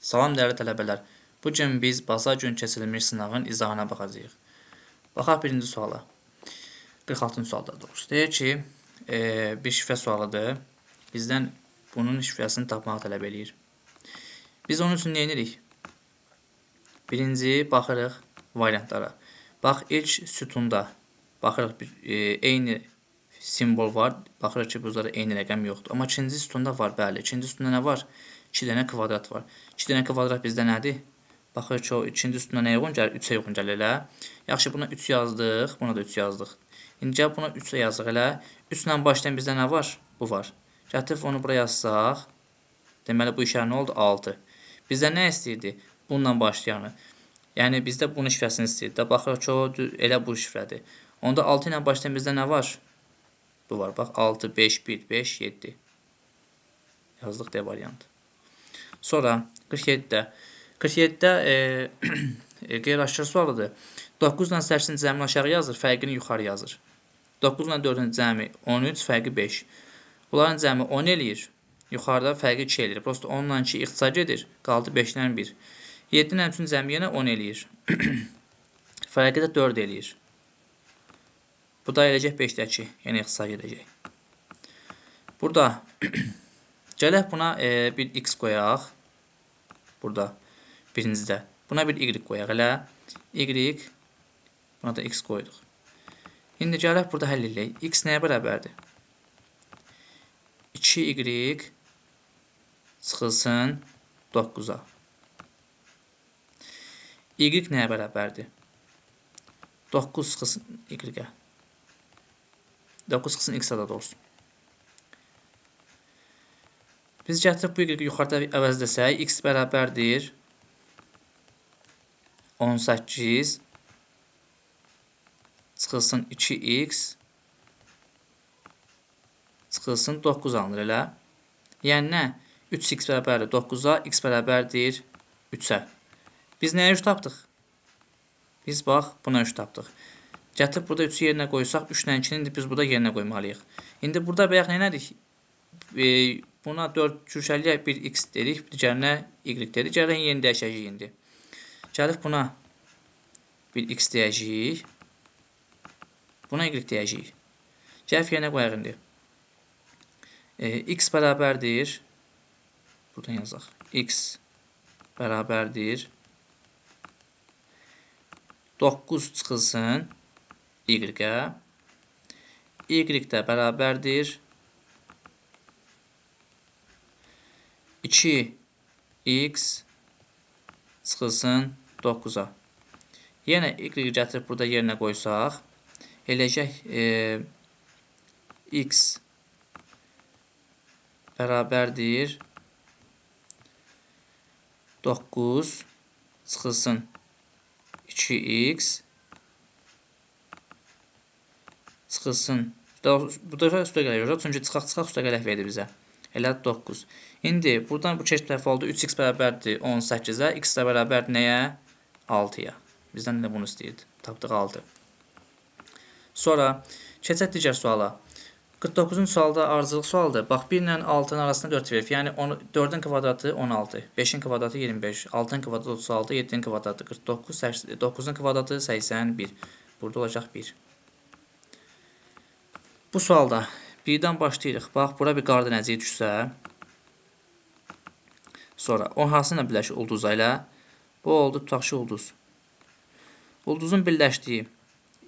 Salam dəyərli tələbələr. Bu gün biz bazar günü keçirilmiş sınavın izahına baxacağıq. Baxaq birinci suala. 46-cı sualda doğrusu. Deyir ki, bir şifrə sualıdır. Bizdən bunun şifrəsini tapmağı tələb eləyir. Biz onun üçün nə edirik? Birinci baxırıq variantlara. Bax, ilk sütunda baxırıq eyni simvol var. Baxırıq ki, burada eyni rəqəm yoxdur. Amma ikinci sütunda var, bəli. İkinci sütunda nə var? 2 dənə kvadrat var. 2 dənə kvadrat bizdə nədir? Baxır ki, o ikinci sütuna nəyə uyğun gəlir? 3-ə uyğun gəlir elə. Yaxşı, buna 3 yazdıq, buna da 3 yazdıq. İndi gəl buna 3 yazdıq elə. 3 ilə başlayan bizdə nə var? Bu var. Gətirib onu buraya yazsaq, deməli bu işarə nə oldu? 6. Bizdə nə istəyirdi? Bununla başlayanı. Yəni bizdə bunun şifrəsini istəyirdi. Baxırıq ki, o elə bu şifrədir. Onda 6 ilə başlayan bizdə nə var? Bu var. Bax, 6, 5, 1, 5, 7. Yazdıq D variantı. Sonra 47-də qeyri-aşkar sualıdır. 9 ilə 8-in cəmini aşağı yazır, fərqini yuxarı yazır. 9 ilə 4-ün cəmi 13, fərqi 5. Bunların cəmi 10 eləyir. Yuxarıda fərqi 2 eləyir. Prosta 10 ilə 2 ixtisar gedir. Qaldı 5 ilə 1. 7 ilə 3-ün cəmi yenə 10 eləyir. Fərqi də 4 eləyir. Bu da eləcək 5-dəki. Yəni ixtisar gedəcək. Burada gələk buna bir x qoyaq. Burada birincidə. Buna bir y qoyaq elə. Y. Buna da x qoyduq. İndi gələk burada həll edək. X nəyə bərabərdir? 2y çıxılsın 9-a. Y nəyə bərabərdir? 9 çıxılsın y-ə. 9 çıxılsın x-a da doğrusu. Biz gətirib bu y-i yuxarıda əvəzləsək, x bərabərdir 18 çıxılsın 2x çıxılsın 9 alınır elə. Yəni nə? 3x bərabərdir 9-a, x bərabərdir 3-ə. Biz nəyə 3 tapdıq? Biz bax, buna 3 tapdıq. Gətirib burada 3-ü yerinə qoysaq, 3 ilə 2-ni biz burada yerinə qoymalıyıq. İndi burada bayaq nə elədik? Buna 4 köşəliyə bir x dedik, digərinə y dedik. Gəlin yeni dəyişəcəyik indi. Gəlib buna bir x deyəcəyik. Buna y deyəcəyik. Gəlib yerinə qoyaq indi. X bərabərdir. Buradan yazaq. X bərabərdir 9 çıxılsın y-ə. Y də bərabərdir 2x çıxılsın 9-a. Yenə y gətirib burada yerinə qoysaq, eləcək x bərabərdir 9 çıxılsın 2x çıxılsın. Bu dəfə üstə gələk olacaq, çünki çıxaq üstə gələk verdi bizə. Elə 9. İndi buradan bu keçid tərəfi oldu. 3x bərabərdir 18-ə. X də bərabərdir nəyə? 6-ya. Bizdən də bunu istəyirdi. Tapdıq 6. Sonra keçək digər suala. 49-cu sualda arıcılıq sualdır. Bax, 1 ilə 6-nın arasında 4 verir. Yəni 4-ün kvadratı 16, 5-in kvadratı 25, 6-ın kvadratı 36, 7-in kvadratı 49, 9-un kvadratı 81. Burada olacaq 1. Bu sualda 1-dən başlayırıq. Bax, bura bir qardinəcik düşsə, sonra o hansıyla birləşir ulduza ilə? Bu oldu, tutaq ki, ulduz. Ulduzun birləşdiyi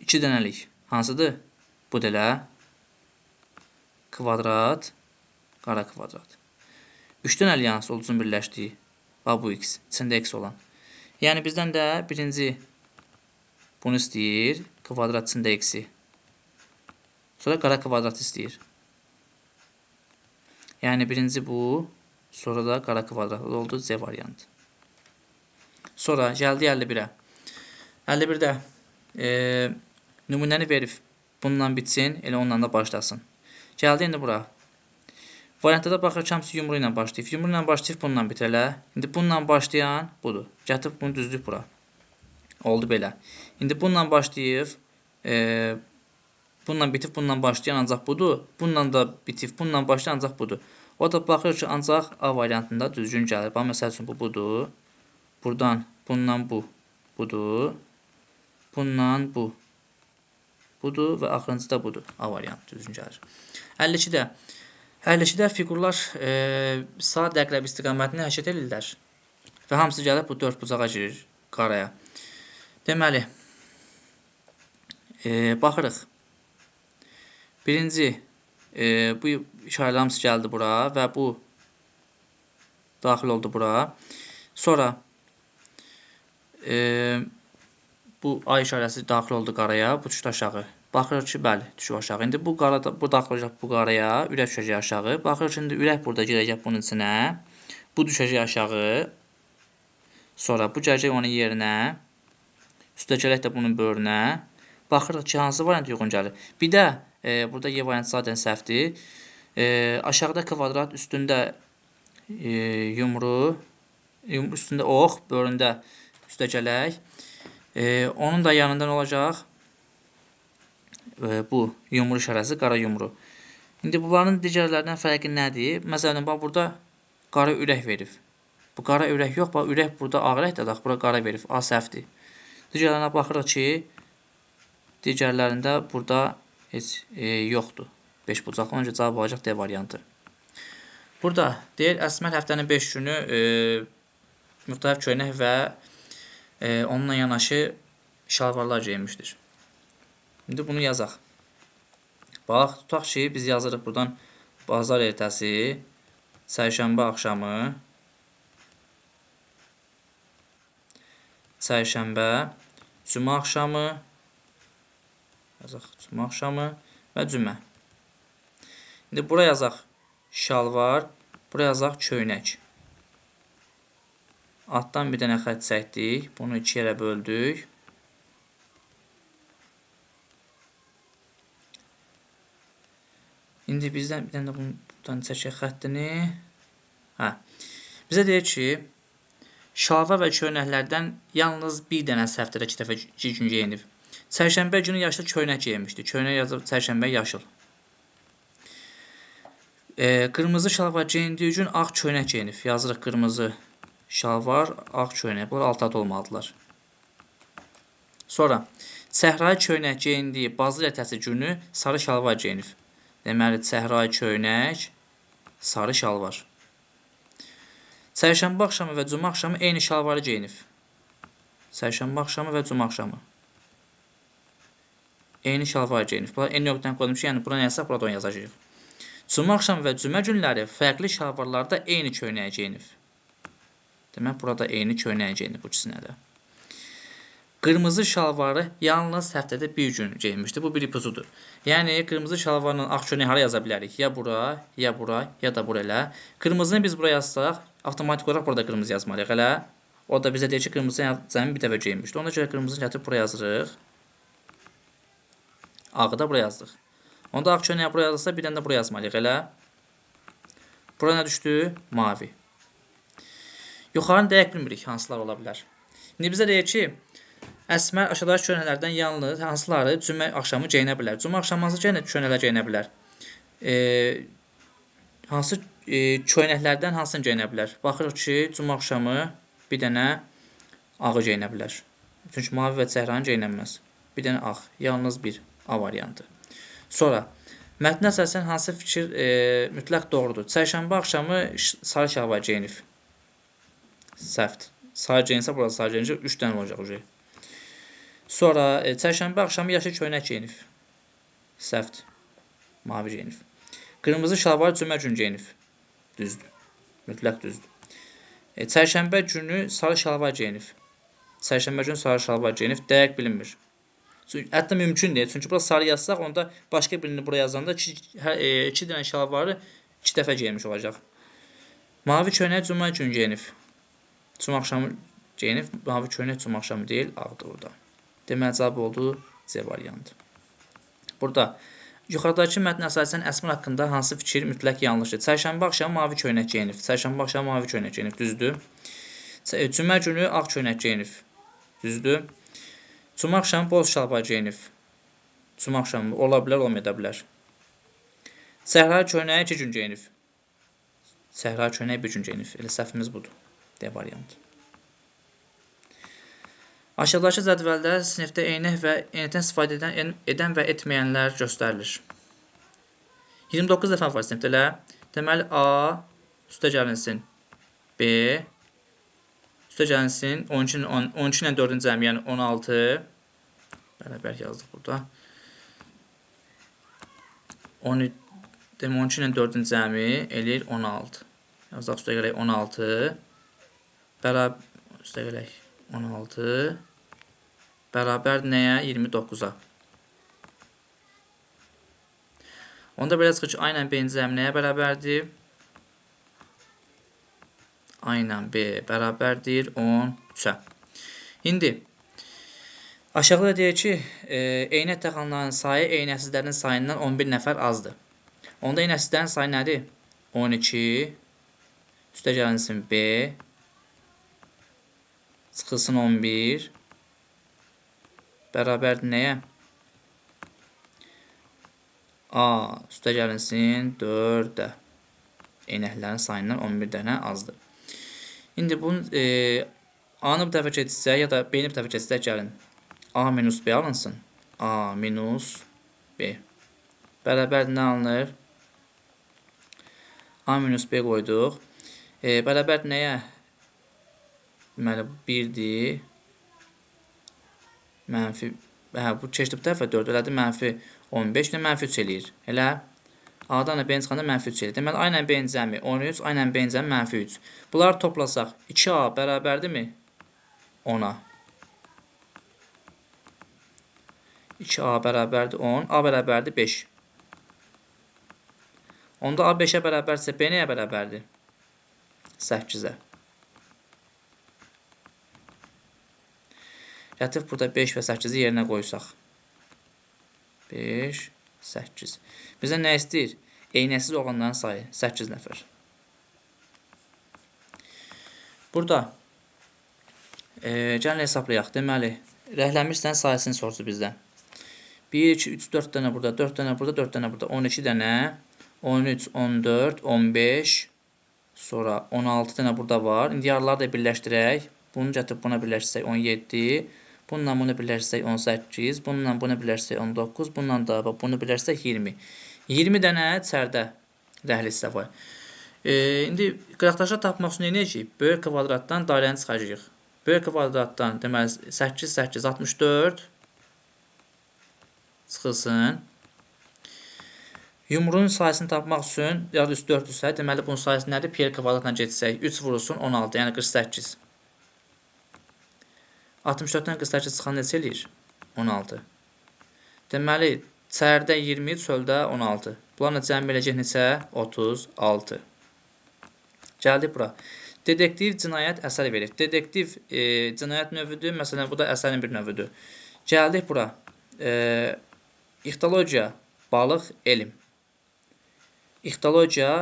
2 dənəlik hansıdır? Bu da elə kvadrat, qara kvadrat. 3 dənəlik hansı ulduzun birləşdiyi? Bax, bu x, içində x olan. Yəni bizdən də birinci bunu istəyir, kvadrat içində x-i. Sonra qara kvadrat istəyir. Yəni birinci bu, sonra da qara kvadrat oldu C variantı. Sonra gəldi 51-ə. 51-də nümunəni verib bununla bitsin, elə onunla da başlasın. Gəldi indi bura. Variantda da baxır ki, hamısı yumru ilə başlayıb. Yumru ilə başlayıb bununla bitir elə. İndi bununla başlayan budur. Gətirib bunu düzdük bura. Oldu belə. İndi bununla başlayıb bununla bitib bununla başlayan ancaq budur. Bununla da bitib bununla başlayan ancaq budur. O da baxır ki, ancaq A variantında düzgün gəlir. Bax, məsəl üçün, bu budur. Buradan, bundan bu budur. Bundan bu budur və axırıncı da budur. A variantı düzgün gəlir. 52-də. 52-də fiqurlar saat əqrəb istiqamətini hərəkət edirlər. Və hamısı gəlib bu 4 bucağa girir qaraya. Deməli, baxırıq. Birinci, bu işarələr hamısı gəldi bura və bu daxil oldu bura. Sonra bu A işarəsi daxil oldu qaraya, bu düşdü aşağı. Baxırıq ki, bəli, düşüb aşağı. İndi bu daxil olacaq bu qaraya, ürək düşəcək aşağı. Baxırıq ki, indi ürək burada girəcək bunun içinə. Bu düşəcək aşağı. Sonra bu gələcək onun yerinə. Üstə gələk də bunun böğrünə. Baxırıq ki, hansı variant uyğun gəlir. Bir də burada Y variantı zaten səhvdir. Aşağıda kvadrat, üstündə yumru, üstündə ox, böğründə üstə gələk. Onun da yanından olacaq bu yumru işarəsi, qara yumru. İndi bunların digərlərindən fərqi nədir? Məsələn, bax, burada qara ürək verib. Bu qara ürək yox, bax, ürək burada ağ rəngdə, bura qara verib, A səhvdir. Digərlərinə baxırıq ki, digərlərində burada heç yoxdur. 5 bucaqlı, onun üçün cavab olacaq D variantı. Burada deyir, Əsmər həftənin 5 günü müxtəlif köynək və onunla yanaşı şalvarlar geymişdir. İndi bunu yazaq. Bax, tutaq ki, biz yazırıq buradan bazar ertəsi, çərşənbə axşamı, çərşənbə, cümə axşamı, yazaq, cümə axşamı və cümə. İndi bura yazaq şalvar, bura yazaq köynək. Altdan bir dənə xətt çəkdik, bunu 2 yerə böldük. İndi bizdən bir dənə də buradan çəkək xəttini. Bizə deyir ki, şalvar və köynəklərdən yalnız bir dənə səhvdir 2 dəfə 2 gün geyinib. Çərşənbə günü yaşlı köynək geyinmişdi. Köynək yazıb çərşənbə yaşıl. Qırmızı şalvar geyindiyi gün ağ köynək geyinib. Yazırıq qırmızı şalvar, ağ köynək. Bunlar alt adı olmalıdırlar. Sonra, səhrai köynək geyindiyi bazar ertəsi günü sarı şalvar geyinib. Deməli, səhrai köynək, sarı şalvar. Çərşənbə axşamı və cümə axşamı eyni şalvarı geyinib. Çərşənbə axşamı və cümə axşamı. Eyni şalvar geyinib. Bunlar eyni nöqtəni qoydum ki, yəni bura nə yazsaq, burada onu yazacağıq. Cümə axşamı və cümə günləri fərqli şalvarlarda eyni köynəyə geyinib. Demək, burada eyni köynəyə geyinib bu ikisinə də. Qırmızı şalvarı yalnız həftədə bir gün geyinmişdir. Bu bir ipucudur. Yəni, qırmızı şalvarla ağ köynəyi hara yaza bilərik? Ya bura, ya bura, ya da bura elə. Qırmızını biz buraya yazsaq, avtomatik olaraq burada qırmızı yazmalıyıq elə. O da bizə deyir ki, qırmızı cəmi bir dəfə geyinmişdir. Ona görə qırmızını gətirib buraya yazırıq. Ağı da buraya yazdıq. Onda ağ köynəyi buraya yazırsa, bir dənə də buraya yazmalıyıq elə. Bura nə düşdü? Mavi. Yuxarını dəqiq bilmirik, hansılar ola bilər. İndi bizə deyir ki, Əsmər aşağıdakı köynəklərdən yalnız hansıları cümə axşamı geyinə bilər? Cümə axşamı hansı köynəklər geyinə bilər? Hansı köynəklərdən hansını geyinə bilər? Baxırıq ki, cümə axşamı bir dənə ağı geyinə bilər. Çünki mavi və səhranı geyinəməz. Bir dənə ağ, yalnız bir A variantı. Sonra, mətnə əsasən hansı fikir mütləq doğrudur? Çərşənbə axşamı sarı şalvar geyinib. Səhvdir. Sarı geyinsə, burada sarı geyinəcək, 3 dənə olacaq. Sonra, çərşənbə axşamı yaşıl köynək geyinib. Səhvdir. Mavi geyinib. Qırmızı şalvar cümə gün geyinib. Düzdür. Mütləq düzdür. Çərşənbə günü sarı şalvar geyinib. Çərşənbə günü sarı şalvar geyinib. Dəqiq bilinmir. Hətta mümkün deyil. Çünki burada sarı yazsaq, onda başqa birini buraya yazanda 2 dənə şalvarı 2 dəfə geyinmiş olacaq. Mavi köynək cümə gün geyinib. Cümə axşamı geyinib. Mavi köynək cümə axşamı deyil, ağdır orada. Deməli, cavab oldu C variantı. Burada yuxarıdakı mətn əsasən Əsmər haqqında hansı fikir mütləq yanlışdır? Çərşənbə axşamı mavi köynək geyinib. Çərşənbə axşamı mavi köynək geyinib. Düzdür. Cümə günü ağ köynək geyinib. Düzdür. Cümə axşamı boz şalvar geyinib. Cümə axşamı ola bilər, olmaya da bilər. Səhra köynəyi 2 gün geyinib. Səhra köynək bir gün geyinir. Elə səhvimiz budur. D variantı. Aşağıdakı cədvəldə sinifdə eynək və eynəkdən istifadə edən və etməyənlər göstərilir. 29 dəfə var sinifdə elə. Deməli, A üstə gəlinsin B, üstə gəlinsin 12 ilə 4-ün cəmi, yəni 16. Bərabər yazdıq burada. 12 ilə 4-ün cəmi eləyir 16. Yazdıq üstə gələk 16. Bərabər üstə gələk 16 bərabər nəyə? 29-a. Onda belə çıxır ki, A ilə B-in cəmi nəyə bərabərdir? A ilə B bərabərdir 13-ə. İndi aşağıda deyir ki, eynək taxanların sayı eynəksizlərin sayından 11 nəfər azdır. Onda eynəksizlərin sayı nədir? 12 üstə gəlinsin B çıxılsın 11 bərabər nəyə? A üstə gəlinsin 4-də. Eynəklərin sayından 11 dənə azdır. İndi bunun A-nı bir dəfə keçsək, ya da B-ni bir dəfə keçsək, gəlin. A minus B alınsın. A minus B. Bərabər nə alınır? A minus B qoyduq. Bərabər nəyə? Deməli, 1-dir. Mənfi, bu keçdi bu tərəfə 4, elədir, mənfi 15 ilə mənfi 3 eləyir. Elə, A-dan B-ni çıxanda mənfi 3 eləyir. Deməli, A ilə B-in cəmi 13, A ilə B-in cəmi mənfi 3. Bunları toplasaq, 2A bərabərdirmi? 10-a. 2A bərabərdir 10, A bərabərdir 5. Onda A 5-ə bərabərdirsə, B nəyə bərabərdir? 8-ə. Gətirib burada 5 və 8-i yerinə qoysaq. 5, 8. Bizə nə istəyir? Eynəksiz olanların sayı 8 nəfər. Burada gəlin hesablayaq. Deməli, rəhlənmişlərin sayısını soruşur bizdən. 1, 2, 3, 4 dənə burada, 4 dənə burada, 4 dənə burada, 12 dənə, 13, 14, 15, sonra 16 dənə burada var. İndi yarıları da birləşdirək. Bunu gətirib buna birləşdirsək 17. Bununla bunu birləşsək 18, bununla bunu birləşsək 19, bununla da bunu birləşsək 20. 20 dənə içəridə rəhlisdə var. İndi qıraqdaşlar tapmaq üçün necəyik? Böyük kvadratdan dairəni çıxacağıq. Böyük kvadratdan deməli 8, 8, 64 çıxılsın. Yumruğun sayısını tapmaq üçün ya da üst 4-dürsə, deməli bunun sayısı nədir? Pi kvadratla getsək 3 vurulsun 16, yəni 48. 64-dən 48 çıxan neçə eləyir? 16. Deməli, içəridə 20, çöldə 16. Bunlarla cəmi eləyəcək neçə? 36. Gəldik bura. Dedektiv cinayət əsər verir. Dedektiv cinayət növüdür. Məsələn, bu da əsərin bir növüdür. Gəldik bura. İxtologiya, balıq, elm. İxtologiya,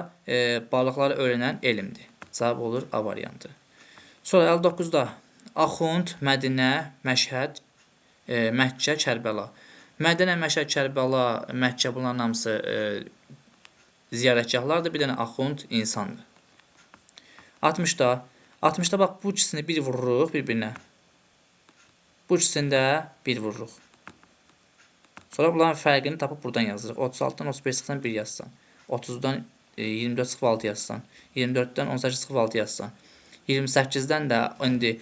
balıqları öyrənən elmdir. Cavab olur A variantı. Sonra 59-da. Axund, Mədinə, Məşhəd, Məkkə, Kərbəla. Mədinə, Məşhəd, Kərbəla, Məkkə bunların hamısı ziyarətgahlardır. Bir dənə Axund insandır. 60-da. 60-da bax bu ikisini bir vururuq bir-birinə. Bu ikisini də bir vururuq. Sonra bunların fərqini tapıb buradan yazırıq. 36-dan 35 çıxsan 1 yazsan. 30-dan 24 çıxıb 6 yazsan. 24-dən 18 çıxıb 6 yazsan. 28-dən də indi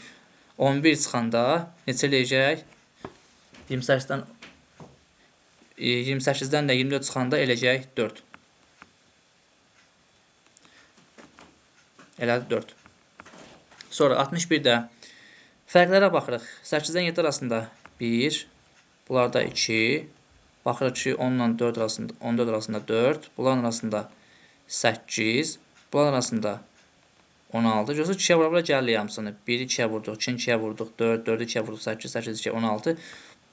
11 çıxanda neçə eləyəcək? 28-dən də 24 çıxanda eləyəcək 4. Elədi 4. Sonra 61-də fərqlərə baxırıq. 8-dən 7 arasında 1, bunlarda 2, baxırıq ki 10 ilə 4 arasında 14 arasında 4, bunların arasında 8, bunların arasında 16. Görürsünüz 2-yə vura gəlir hamısını. 1-i 2-yə vurduq, 2-ni 2-yə vurduq, 4, 4-ü 2-yə vurduq, 8, 8, 2, 16.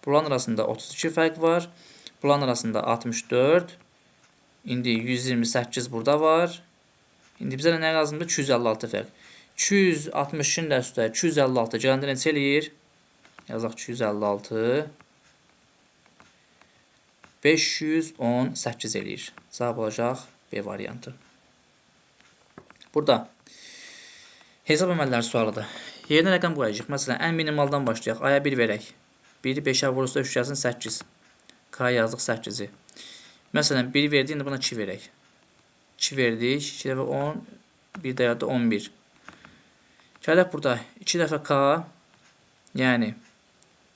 Bunların arasında 32 fərq var. Bunların arasında 64. İndi 128 burada var. İndi bizə nə lazımdır? 256 fərq. 262-nin də üstə 256 gələndə neçə eləyir? Yazaq 256. 518 eləyir. Cavab olacaq B variantı. Burada hesab əməlləri sualıdır. Yerinə rəqəm qoyacaq. Məsələn, ən minimaldan başlayaq. Aya 1 verək. 1-i 5-ə vurursa 3 gəlsin 8. K yazdıq 8-i. Məsələn, 1 verdik, indi buna 2 verək. 2 verdik, 2 dəfə 10, 1 də yadda 11. Gələk burada 2 dəfə K, yəni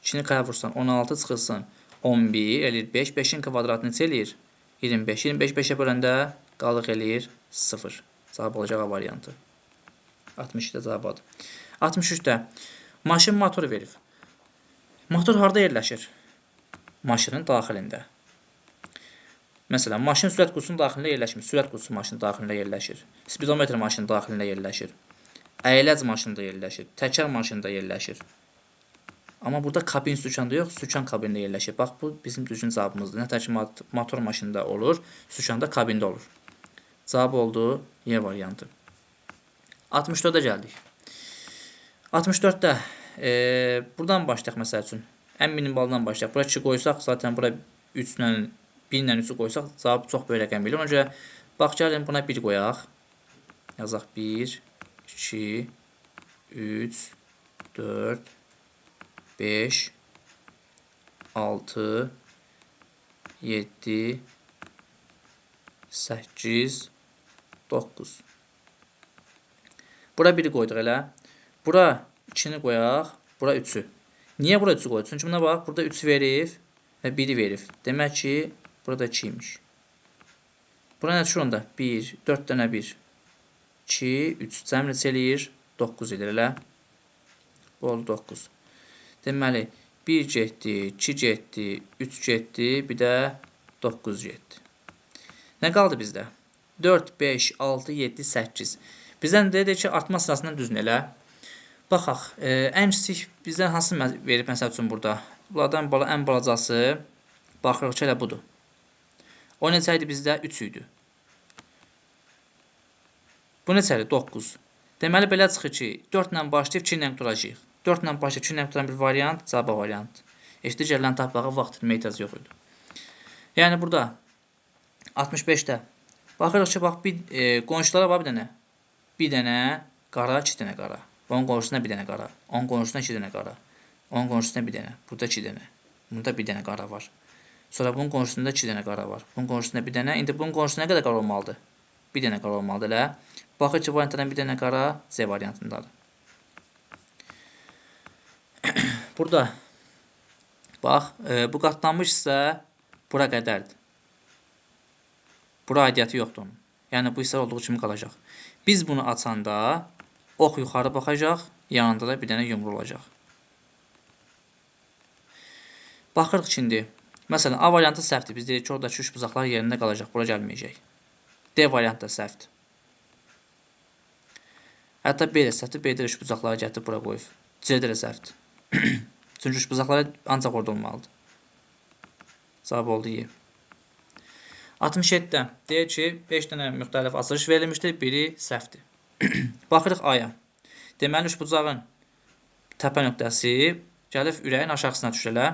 2-ni K-ya vursan 16 çıxılsın 11, eləyir 5. 5-in kvadratı neçə eləyir? 25. 25 5-ə böləndə qalıq eləyir 0. Cavab olacaq A variantı. 62-də cavabıdır. 63-də maşın motoru verib. Motor harada yerləşir? Maşının daxilində. Məsələn, maşın sürət qutusunun daxilində yerləşmir. Sürət qutusu maşının daxilində yerləşir. Spidometr maşının daxilində yerləşir. Əyləc maşında yerləşir. Təkər maşında yerləşir. Amma burada kabin sükanda yox, sükan kabində yerləşir. Bax, bu bizim düzgün cavabımızdır. Nətər ki, motor maşında olur, sükanda kabində olur. Cavab oldu Y variantı. 64-də gəldik. 64-də buradan başlayaq məsəl üçün. Ən minimaldan başlayaq. Bura 2 qoysaq, zaten bura 3 ilə 1 ilə 3-ü qoysaq, cavab çox böyük rəqəm verir. Ona görə, bax, gəlin buna 1 qoyaq. Yazaq 1, 2, 3, 4, 5, 6, 7, 8, 9. Bura 1-i qoyduq elə. Bura 2-ni qoyaq, bura 3-ü. Niyə bura 3-ü qoyduq? Çünki buna bax, burada 3 verib və 1-i verib. Demək ki, burada 2 imiş. Bura nə düşür onda? 1, 4 dənə 1, 2, 3. Cəmi neçə eləyir? 9 edir elə. Bu oldu 9. Deməli, 1 getdi, 2 getdi, 3 getdi, bir də 9 getdi. Nə qaldı bizdə? 4, 5, 6, 7, 8. Bizdən dedik ki, artma sırasından düzün elə. Baxaq, ən kiçik bizdən hansı verib məsəl üçün burada? Bunlardan ən balacası, baxırıq ki, elə budur. O neçə idi bizdə? 3 idi. Bu neçə idi? 9. Deməli, belə çıxır ki, 4 ilə başlayıb 2 ilə quturacaq. 4 ilə başlayıb 2 ilə quturan bir variant, cavab variant. Eşitdi gələn tapbağa vaxt itirməyə ehtiyac yox idi. Yəni, burada 65-də baxırıq ki, bax, qonşulara var bir dənə. Bir dənə qara, 2 dənə qara. Onun qonşusuna bir dənə qara. Onun qonşusuna 2 dənə qara. Onun qonşusuna bir dənə. Burada 2 dənə. Burada bir dənə qara var. Sonra bunun qonşusunda 2 dənə qara var. Bunun qonşusunda bir dənə. İndi bunun qonşusuna nə qədər qara olmalıdır? Bir dənə qara olmalıdır elə. Baxır ki, variantlardan bir dənə qara Z variantındadır. Burada bax, bu qatlanmışsa bura qədərdir. Bura aidiyyəti yoxdur onun. Yəni, bu hissələr olduğu kimi qalacaq. Biz bunu açanda ox yuxarı baxacaq, yanında da bir dənə yumru olacaq. Baxırıq ki, indi. Məsələn, A variantı səhvdir. Biz deyirik ki, oradakı 3 buzaqlar yerində qalacaq. Bura gəlməyəcək. D variantı da səhvdir. Hətta B də səhvdir. B də 3 buzaqları gətirib bura qoyub. C də səhvdir. Çünki 3 buzaqları ancaq orada olmalıdır. Cavab oldu Y. 67-də deyək ki, 5 dənə müxtəlif açılış verilmişdir, biri səhvdir. Baxırıq A-ya. Deməli, üçbucağın təpə nöqtəsi gəlib ürəyin aşağısına düşür elə.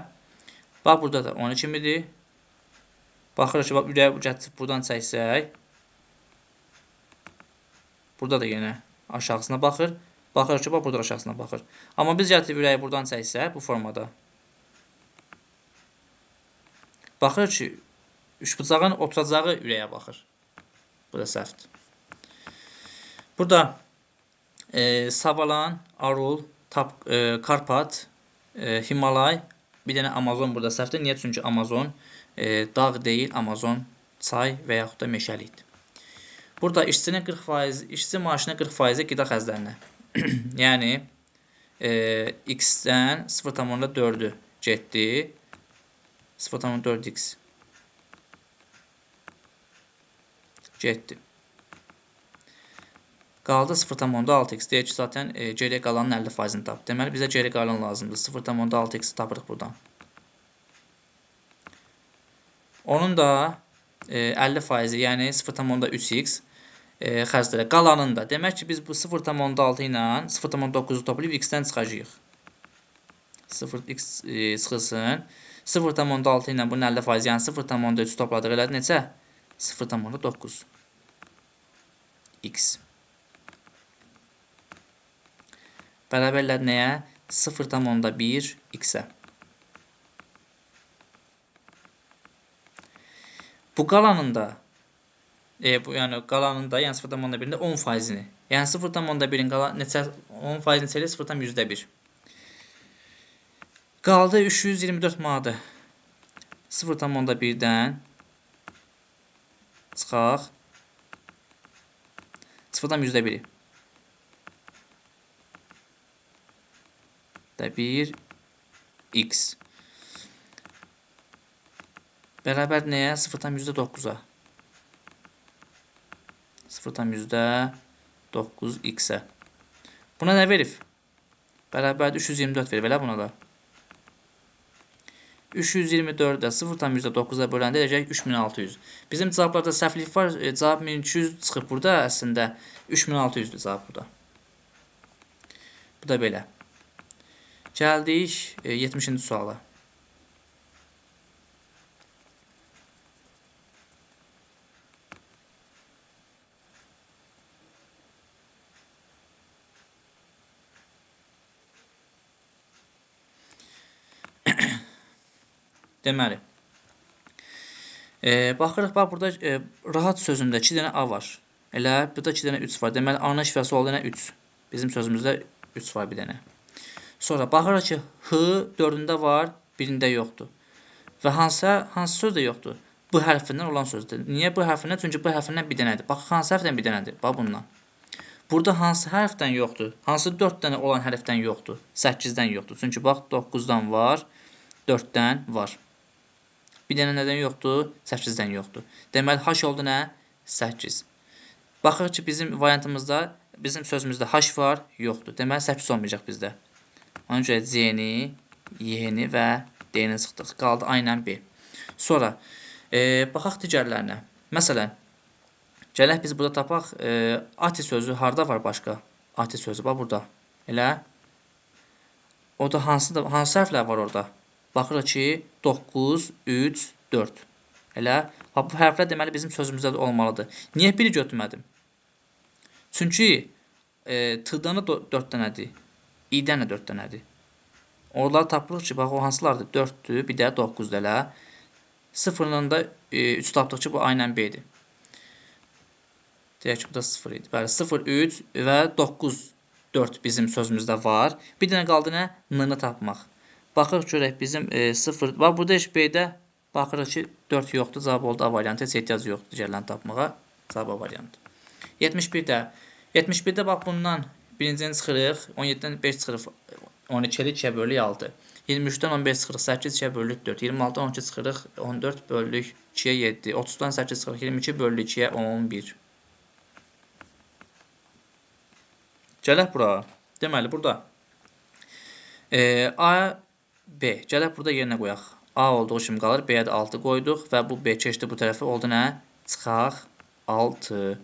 Bax, burada da 12 kimidir. Baxırıq ki, ürəyi gətirib buradan çəksək. Burada da yenə aşağısına baxır. Baxırıq ki, burada aşağısına baxır. Amma biz gətirib ürəyi buradan çəksək, bu formada. Baxırıq ki, üçbucağın oturacağı ürəyə baxır. Bu da səhvdir. Burada Savalan, Arul, Karpat, Himalay, bir dənə Amazon burada səhvdir. Niyə? Çünki Amazon dağ deyil, Amazon çay və yaxud da meşəlikdir. Burada işçi maaşına 40% qida xərclərinə. Yəni, X-dən 0,4-ü getdi. 0,4X getdi. Qaldı 0,6X. Deyək ki, zaten geriyə qalanın 50%-ni tapdı. Deməli, bizə geri qalan lazımdır. 0,6X-i tapırıq buradan. Onun da 50%-i, yəni 0,3X xərclərə. Qalanın da. Demək ki, biz bu 0,6 ilə 0,9-u toplayıb X-dən çıxacağıq. 0X çıxılsın. 0,6 ilə bunun 50%, yəni 0,3 topladıq elədi neçə? 0,9 X. Bərabərlər nəyə? 0,1 x-ə. Bu qalanında, yəni qalanında, yəni 0,1-də 10%-ni. Yəni 0,1-in neçə 10%-ni neçə eləyir? 0,1. Qaldı 324 manatı. 0,1-dən çıxaq 0,1-i. Da 1 x. Bərabər nəyə? 0,9-a. 0,9 x-ə. Buna nə verib? Bərabərdə 324 verib, elə buna da. 324-də 0,9-a böləndə edəcək 3600. Bizim cavablarda səhvlik var. Cavab 1200 çıxıb burada. Əslində 3600-dür cavab burada. Bu da belə. Gəldik 70-ci suala. Deməli, baxırıq, bax, burada rahat sözündə 2 dənə A var. Elə, burada 2 dənə 3 var. Deməli, A-nın şifrəsi oldu dənə 3. Bizim sözümüzdə 3 var bir dənə. Sonra baxırıq ki, H 4-ündə var, 1-də yoxdur. Və hansı söz də yoxdur? Bu hərfindən olan sözdür. Niyə bu hərfindən? Çünki bu hərfindən bir dənədir. Bax, hansı hərfdən bir dənədir? Bax, bundan. Burada hansı hərfdən yoxdur? Hansı 4 dənə olan hərfdən yoxdur? 8-dən yoxdur. Çünki bax, 9-dan var, 4-dən var. Bir dənə nədən yoxdur? 8-dən yoxdur. Deməli, H oldu nə? 8. Baxırıq ki, bizim variantımızda, bizim sözümüzdə H var, yoxdur. Deməli, 8 olmayacaq bizdə. Ona görə C-ni, Y-ni və D-ni çıxdıq. Qaldı A ilə B. Sonra, baxaq digərlərinə. Məsələn, gələk biz burada tapaq, ati sözü harada var başqa? Ati sözü, bax burada. Elə. O da hansı hərflər var orada? Baxırıq ki, 9, 3, 4. Elə, bu hərflər deməli bizim sözümüzdə də olmalıdır. Niyə biri götürmədim? Çünki T-dan da 4 dənədir, I-dən də 4 dənədir. Oraları tapırıq ki, bax, o hansılardır? 4-dür, bir də 9-dur, elə. 0-dan da 3 tapdıq ki, bu A ilə B-dir. Deyək ki, bu da 0 idi. Bəli, 0, 3 və 9, 4 bizim sözümüzdə var. Bir dənə qaldı nə? N-ni tapmaq. Baxırıq görək bizim 0, bax burada heç B-də baxırıq ki 4 yoxdur, cavab oldu A variantı, heç ehtiyac yoxdur digərlərini tapmağa, cavab A variantı. 71-də bax bundan birincini çıxırıq, 17-dən 5 çıxırıq, 12-lik 2-yə bölük 6. 23-dən 15 çıxırıq, 8 2-yə bölük 4. 26-dan 12 çıxırıq, 14 bölük 2-yə 7. 30-dan 8 çıxırıq, 22 bölük 2-yə 11. Gələk bura. Deməli, burada A, B. Gələk burada yerinə qoyaq. A olduğu kimi qalır. B-yə də 6 qoyduq və bu B keçdi bu tərəfə. Oldu nə? Çıxaq 6.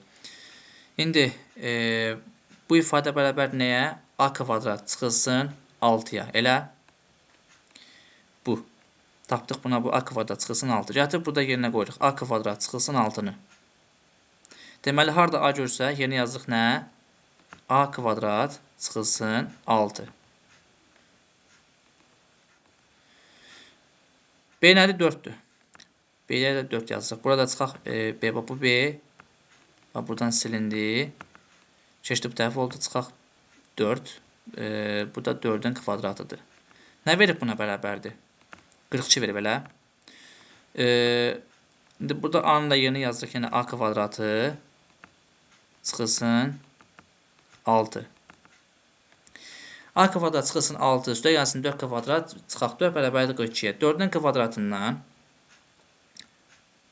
İndi bu ifadə bərabər nəyə? A kvadrat çıxılsın 6-ya. Elə bu. Tapdıq buna bu A kvadrat çıxılsın 6. Gətirib burada yerinə qoyuruq. A kvadrat çıxılsın 6-nı. Deməli, harada A görsə, yerinə yazdıq nə? A kvadrat çıxılsın 6. B nədir? 4-dür. B-yə də 4 yazacaq. Burada çıxaq B, bu B. Buradan silindi. Keçdi bu tərəfə oldu, çıxaq 4. Bu da 4-ün kvadratıdır. Nə verib buna bərabərdir? 42 verib elə. İndi burada A-nın da yerinə yazacaq. Yəni A kvadratı çıxılsın 6. A kvadrat çıxılsın 6, üstə gəlsin 4 kvadrat, çıxaq 4 bərabərdir 42-yə. 4-ün kvadratından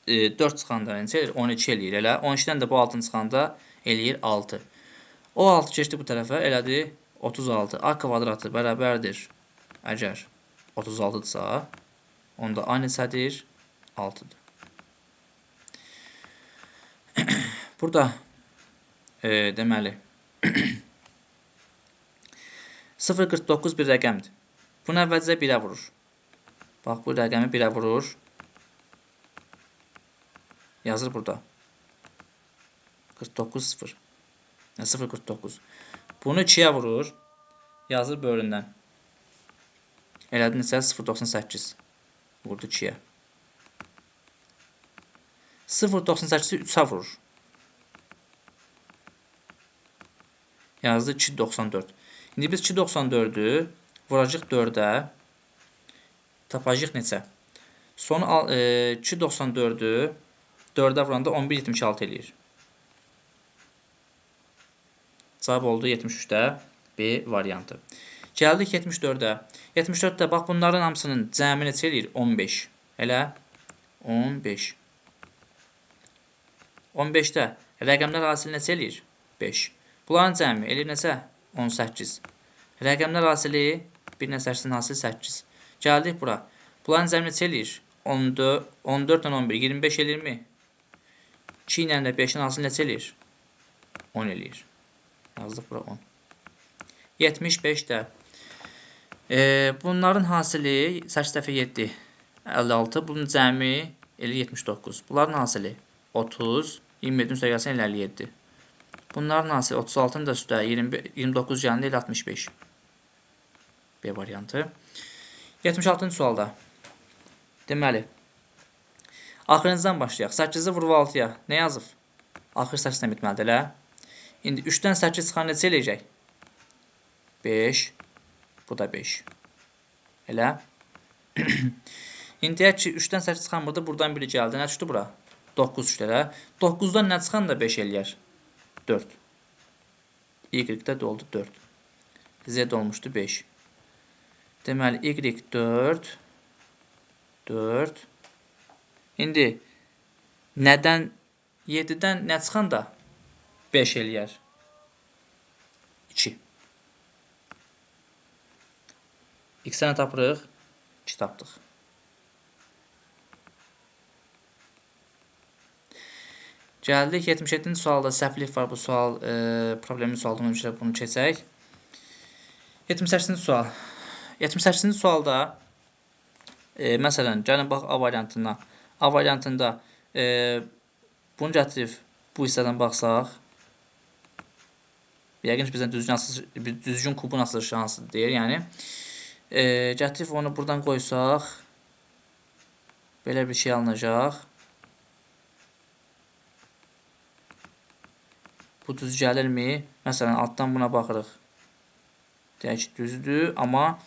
4 çıxanda neçə eləyir? 12 eləyir, elə. 12-dən də bu 6-nı çıxanda eləyir 6. O 6 keçdi bu tərəfə, elədi 36. A kvadratı bərabərdir, əgər 36-dırsa, onda A neçədir? 6-dır. Burada deməli 0,49 bir rəqəmdir. Bunu əvvəlcə 1-ə vurur. Bax, bu rəqəmi 1-ə vurur. Yazır burada. 49, 0. 0,49. Bunu 2-yə vurur. Yazır bölündən. Elədinizsə 0.98. Vurdu 2-yə. 0.98-i 3-ə vurur. Yazdı 2.94. İndi biz 2.94-ü vuracaq 4-ə. Tapacaq neçə? Son 2.94-ü 4-ə vuranda 11.76 eləyir. Cavab oldu 73-də B variantı. Gəldik 74-də. 74-də bax bunların hamısının cəmi neçə eləyir? 15. Elə 15. 15-də rəqəmlər hasili neçə eləyir? 5. Bunların cəmi eləyir neçə? 18. Rəqəmlər hasili 1 8-in hasili 8. Gəldik bura. Bunların cəmi neçə eləyir? 14 ilə 11, 25 eləyirmi? 2 ilə də 5-in hasili neçə eləyir? 10 eləyir. Yazdıq bura 10. 75-də. Bunların hasili 8 dəfə 7, 56. Bunun cəmi eləyir 79. Bunların hasili 30, 27-in üstə gəlsən elə 57. Bunların hasili 36-nın da üstə 29 gəlində elə 65. B variantı. 76-cı sualda. Deməli, axırıncıdan başlayaq. 8-i vurub 6-ya nə yazıb? Axır 8-dən bitməlidir, elə? İndi 3-dən 8 çıxan neçə eləyəcək? 5. Bu da 5. Elə? İndi deyək ki, 3-dən 8 çıxan burada, buradan biri gəldi. Nə düşdü bura? 9 düşdü, elə? 9-dan nə çıxan da 5 eləyər? 4. Y-də də oldu 4. Z olmuşdu 5. Deməli, Y 4. 4. İndi nədən 7-dən nə çıxan da 5 eləyər? 2. X-əni tapırıq, 2 tapdıq. Gəldik 77-ci sualda səhvlik var, bu sual problemli sualdan öncə bunu keçək. 78-ci sual. 78-ci sualda məsələn, gəlin bax A variantına. A variantında bunu gətirib bu hissədən baxsaq, yəqin ki, bizdən düzgün kubun açılışı hansıdır deyir. Yəni, gətirib onu buradan qoysaq, belə bir şey alınacaq. Bu düz gəlirmi? Məsələn, altdan buna baxırıq. Deyək ki, düzdür, amma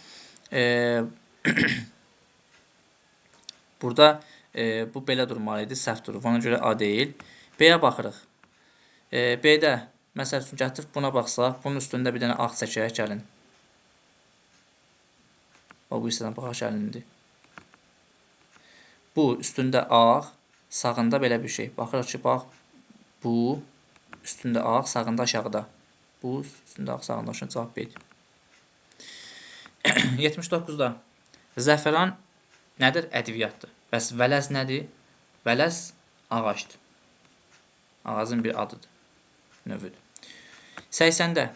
burada bu belə durmalı idi, səhv durur. Ona görə A deyil. B-yə baxırıq. B-də, məsəl üçün, gətirib buna baxsaq, bunun üstündə bir dənə ağ çəkək, gəlin. O, bu hissədən baxaq, gəlindir. Bu, üstündə ağ, sağında belə bir şey. Baxırıq ki, bax, bu, üstündə ağ, sağında aşağıda. Bu, üstündə ağ, sağında aşağıda. Cavab B-dir. 79-da. Zəfəran nədir? Ədviyyatdır. Bəs vələz nədir? Vələz ağacdır. Ağacın bir adıdır. Növüdür. 80-də.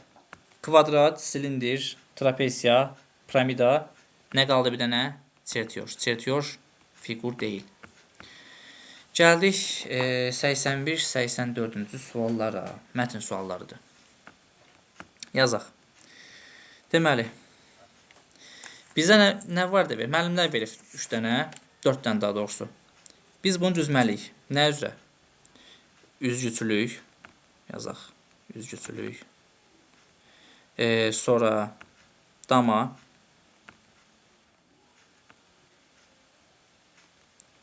Kvadrat, silindir, trapesiya, piramida. Nə qaldı bir dənə? Çertyor. Çertyor fiqur deyil. Gəldik 81-84-cü suallara. Mətn suallarıdır. Yazaq. Deməli, bizə nə var da verir? Müəllimlər verir 3 dənə, 4 dənə daha doğrusu. Biz bunu düzməliyik. Nə üzrə? Üzgüçülük. Yazaq. Üzgüçülük. Sonra dama.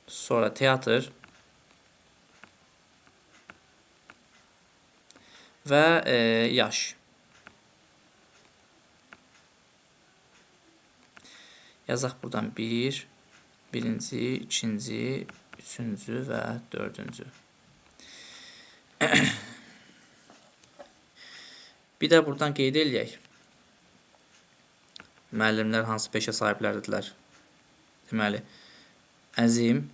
Sonra teatr. Və yaş. Yazaq buradan 1, birinci, ikinci, üçüncü və dördüncü. Bir də buradan qeyd eləyək. Müəllimlər hansı peşə sahibləridirlər? Deməli, Əzim,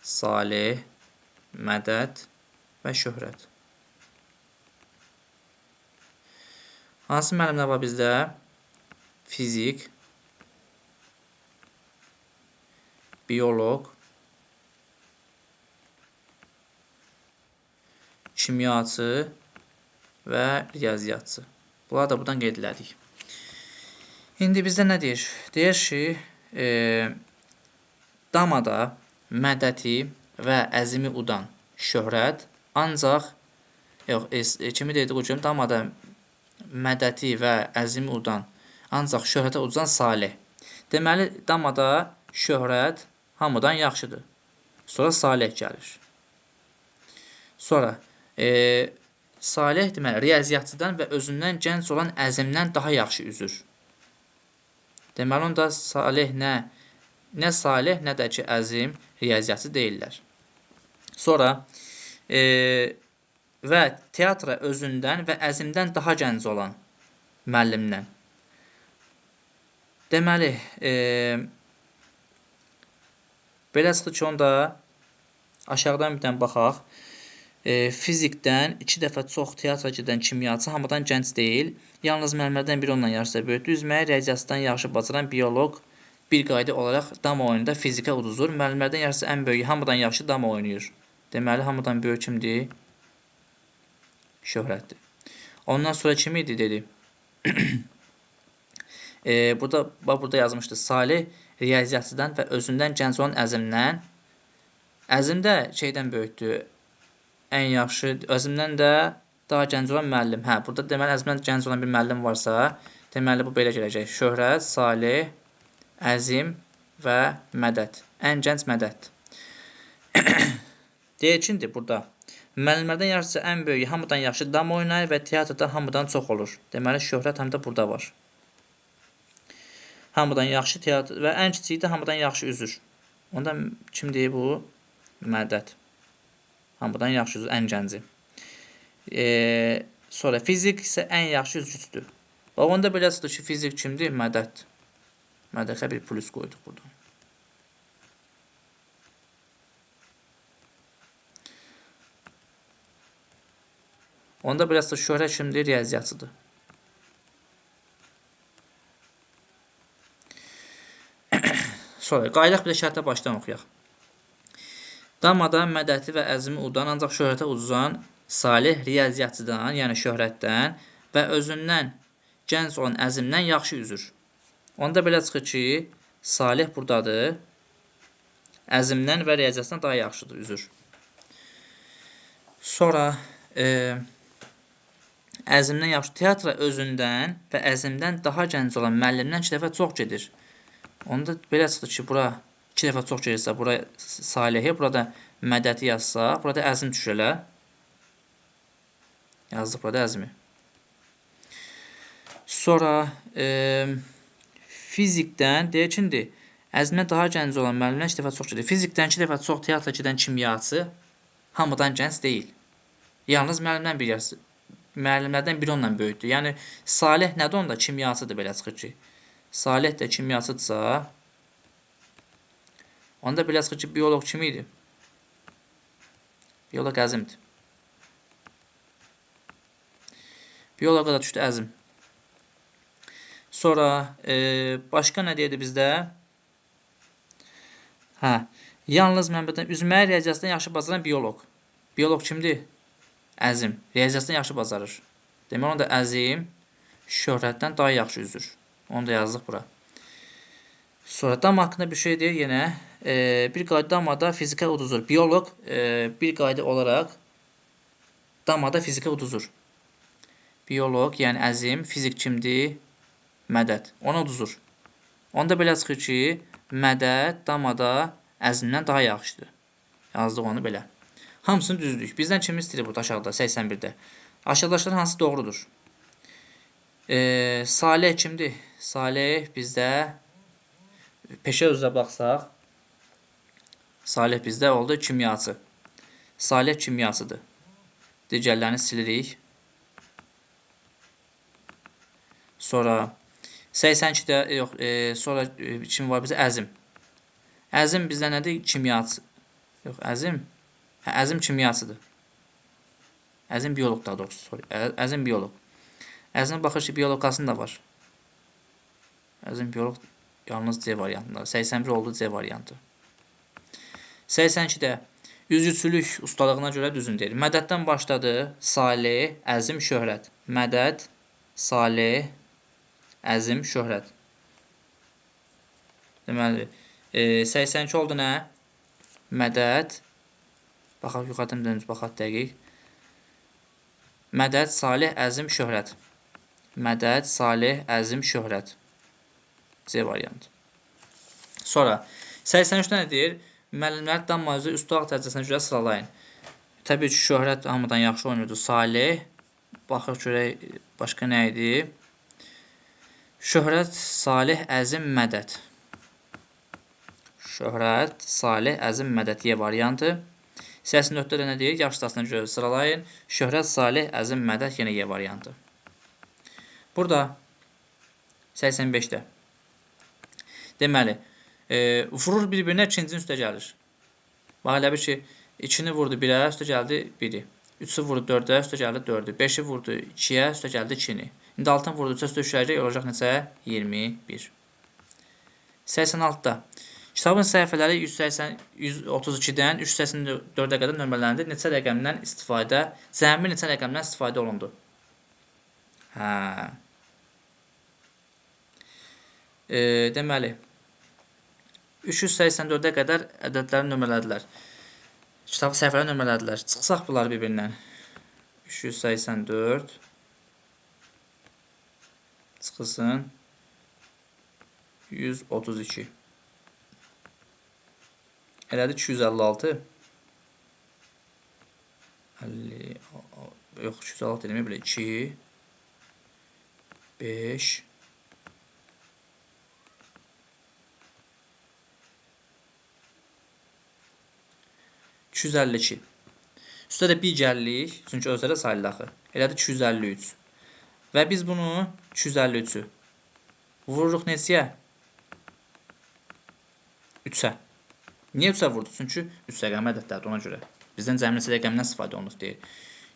Salih, Mədəd və Şöhrət. Hansı müəllimlər var bizdə? Fizik, bioloq, kimyaçı və riyaziyyatçı. Bunları da buradan qeyd elədik. İndi bizdə nə deyir? Deyir ki, damada mədəti və əzimi udan şöhrət ancaq, kimi deyildi hocam, damada mədəti və əzimi udan ancaq şöhrətə udan salih. Deməli, damada şöhrət hamıdan yaxşıdır. Sonra salih gəlir. Sonra, salih deməli, riyaziyyatçıdan və özündən gənc olan əzimdən daha yaxşı üzür. Deməli, onda salih nə salih, nə də ki, əzim riyaziyyatçı deyirlər. Sonra, və teatra özündən və əzimdən daha gənc olan müəllimdən. Deməli, belə çıxdı ki, onda aşağıdan bir dənə baxaq. Fizikdən 2 dəfə çox teatra gedən kimyaçı hamıdan gənc deyil. Yalnız müəllimlərdən biri ondan yaşca böyükdür. Üzməyi riyaziyyatdan yaxşı bacaran bioloq bir qayda olaraq dama oyununda fizikə uduzur. Müəllimlərdən yaşca ən böyük hamıdan yaxşı dama oynayır. Deməli, hamıdan böyük kimdir? Şöhrətdir. Ondan sonra kim idi dedi? Burada yazmışdı. Salih riyaziyyatçıdan və özündən gənc olan əzimdən. Əzim də şeydən böyükdür. Ən yaxşı, əzimdən də daha gənc olan müəllim. Burada deməli, əzimdən gənc olan bir müəllim varsa, deməli, bu belə gələcək. Şöhrət, salih, əzim və mədət. Ən gənc mədət. Deyək ki, burada müəllimlərdən yaxşıca ən böyük, hamıdan yaxşı dam oynayır və teatrda hamıdan çox olur. Deməli, şöhrət həm də burada var. Hamıdan yaxşı teatr və ən kiçiyi də hamıdan yaxşı üzür. Onda kim deyir bu? Mədət. Hamıdan yaxşı üzür, ən gənci. Sonra fizik isə ən yaxşı üzgücüdür. Bax, onda belə çıxdı ki, fizik kimdir? Mədət. Mədətə bir plus qoyduq burada. Onda belə çıxdı, şöhrət kimdir? Riyaziyyatçıdır. Sonra, qaylaq bir də şərtə başdan oxuyaq. Damada mədəti və əzimi udan, ancaq şöhrətə uduzan salih riyaziyyatçıdan, yəni şöhrətdən və özündən gənc olan əzimdən yaxşı üzür. Onda belə çıxır ki, salih buradadır, əzimdən və riyaziyyatçıdan daha yaxşıdır, üzür. Sonra, əzimdən yaxşı, teatra özündən və əzimdən daha gənc olan müəllimdən 2 dəfə çox gedir. Onda belə çıxdı ki, bura 2 dəfə çox gelirsə, bura salihi, burada mədəti yazsa, burada əzim düşürələ. Yazdıq burada əzmi. Sonra fizikdən, deyək ki, indi əzmə daha gənc olan müəllimdən 2 dəfə çox gedir. Fizikdən 2 dəfə çox teatra gedən kimyaçı hamıdan gənc deyil. Yalnız müəllimlərdən biri ondan böyükdür. Yəni, salih nədir onda? Kimyaçıdır, belə çıxır ki. Salih də kimyaçıdırsa, onda belə çıxır ki, bioloq kim idi? Bioloq əzimdir. Bioloqa da düşdü əzim. Sonra, başqa nə deyirdi bizdə? Yalnız mənbədən üzməyi riyaziyyatdan yaxşı bacaran bioloq. Bioloq kimdir? Əzim. Riyaziyyatdan yaxşı bacarır. Demək, onda əzim şöhrətdən daha yaxşı üzür. Onu da yazdıq bura. Sonra dam haqqında bir şey deyir yenə. Bir qayda damada fizikə uduzur. Bioloq bir qayda olaraq damada fizikə uduzur. Bioloq, yəni əzim, fizik kimdir? Mədət. Ona uduzur. Onda belə çıxır ki, mədət damada əzimdən daha yaxşıdır. Yazdıq onu belə. Hamısını düzdük. Bizdən kim istəyir burada aşağıda, 81-də? Aşağıdaşların hansı doğrudur? Salih kimdir? Salih bizdə peşə üzrə baxsaq, salih bizdə oldu kimyaçı. Salih kimyaçıdır. Digərlərini silirik. Sonra 82-də yox, sonra kim var bizə? Əzim. Əzim bizdə nədir? Kimyaçı. Yox, əzim. Əzim kimyaçıdır. Əzim bioloq daha doğrusu. Əzim bioloq. Əzimə baxır ki, bioloqasında da var. Əzim bioloq yalnız C variantında. 81 oldu C variantı. 82-də üzgüçülük ustalığına görə düzün deyir. Mədəddən başladı. Salih, əzim, şöhrət. Mədəd, salih, əzim, şöhrət. Deməli, 82 oldu nə? Mədəd. Baxaq, yuxarıdan dönüb baxaq dəqiq. Mədəd, Salih, Əzim, Şöhrət. Mədəd, Salih, Əzim, Şöhrət. C variantı. Sonra, 83-də nə deyir? Müəllimlər damma üzrə üstad dərəcəsinə görə sıralayın. Təbii ki, Şöhrət hamıdan yaxşı oynayırdı. Salih. Baxaq görək, başqa nə idi? Şöhrət, Salih, Əzim, Mədəd. Şöhrət, Salih, Əzim, Mədəd Y variantı. 84-də də nə deyir? Yaş sırasına görə sıralayın. Şöhrət, Salih, Əzim, Mədəd yenə Y variantı. Burada 85-də. Deməli, vurur bir-birinə, ikincinin üstə gəlir. Bax, elə bir ki, 2-ni vurdu 1-ə, üstə gəldi 1-i. 3-ü vurdu 4-ə, üstə gəldi 4-ü. 5-i vurdu 2-yə, üstə gəldi 2-ni. İndi altın vurdu 3-ə, üstə düşəcək, olacaq neçə? 21. 86-da. Kitabın səhifələri 132-dən 384-ə qədər nömrələndi. Neçə rəqəmdən istifadə, cəmi neçə rəqəmdən istifadə olundu? Deməli, 384-ə qədər ədədləri nömrələdilər. Kitabı səhifələri nömrələdilər. Çıxsaq bunları bir-birindən. 384 çıxılsın 132. Elədi 256. 50, yox, 256 demək belə 2 5 252. Üstə də 1 gəllik, çünki özlərə sayılır axı. Elədi 253. Və biz bunu 253-ü vururuq neçəyə? 3-ə. Niyə 3-ə vurdu? Çünki 3 rəqəmi ədədlərdir ona görə. Bizdən cəmi neçə rəqəmdən istifadə olunur deyir.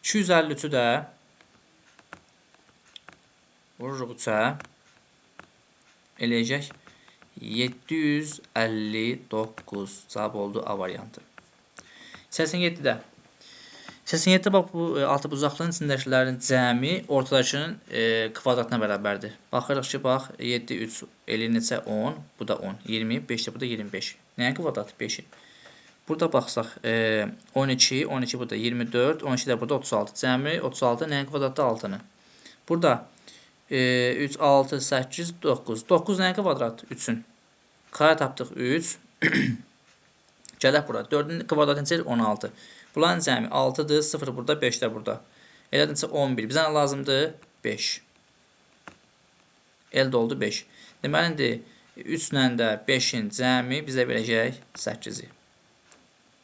253-ü də vururuq 3-ə. Eləyəcək 759. Cavab oldu A variantı. 87-də. 87-də bax bu altıbucaqlığın içindəkilərin cəmi ortadakının kvadratına bərabərdir. Baxırıq ki, bax 7, 3 eləyir neçə? 10. Bu da 10. 20, 5 də bu da 25. Nəyin kvadratı? 5-in. Burada baxsaq 12, 12 burada 24, 12 də burada 36. Cəmi 36 nəyin kvadratı? 6-nın. Burada 3, 6, 8, 9. 9 nəyin kvadratı? 3-ün. Kare tapdıq 3. Gələk bura. 4-ün kvadratı neçədir? 16. Bunların cəmi 6-dır. 0 burada, 5 də burada. Elədir neçə? 11. Bizə nə lazımdır? 5. Əldə oldu 5. Deməli, indi 3 ilə də 5-in cəmi bizə verəcək 8-i.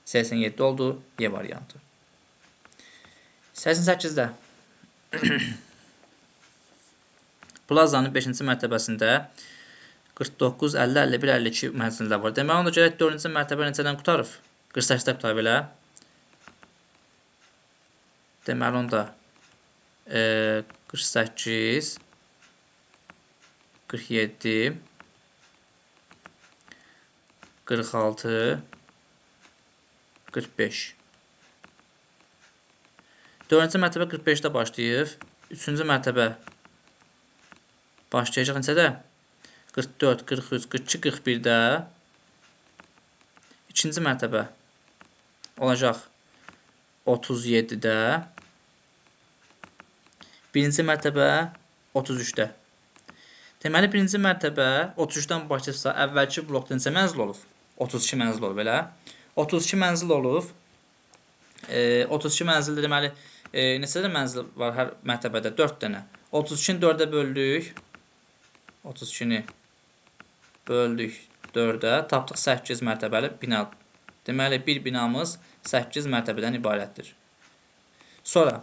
87 oldu. Y variantı. 88-də. Plazanın 5-ci mərtəbəsində 49, 50, 51, 52 mənzillər var. Deməli, onda gələk 4-cü mərtəbə neçədən qutarıb? 48-də qutarıb elə. Deməli, onda 48, 47, 46, 45. 4-cü mərtəbə 45-də başlayıb. 3-cü mərtəbə başlayacaq neçədə? 44, 43, 42, 41-də. 2-ci mərtəbə olacaq 37-də. 1-ci mərtəbə 33-də. Deməli, 1-ci mərtəbə 33-dən başlayırsa, əvvəlki blokda neçə mənzil olub? 32 mənzil olub, elə. 32 mənzil olub. 32 mənzildə deməli, neçə də mənzil var hər mərtəbədə? 4 dənə. 32-ni 4-ə böldük. 32-ni böldük 4-ə. Tapdıq 8 mərtəbəli bina. Deməli, bir binamız 8 mərtəbədən ibarətdir. Sonra,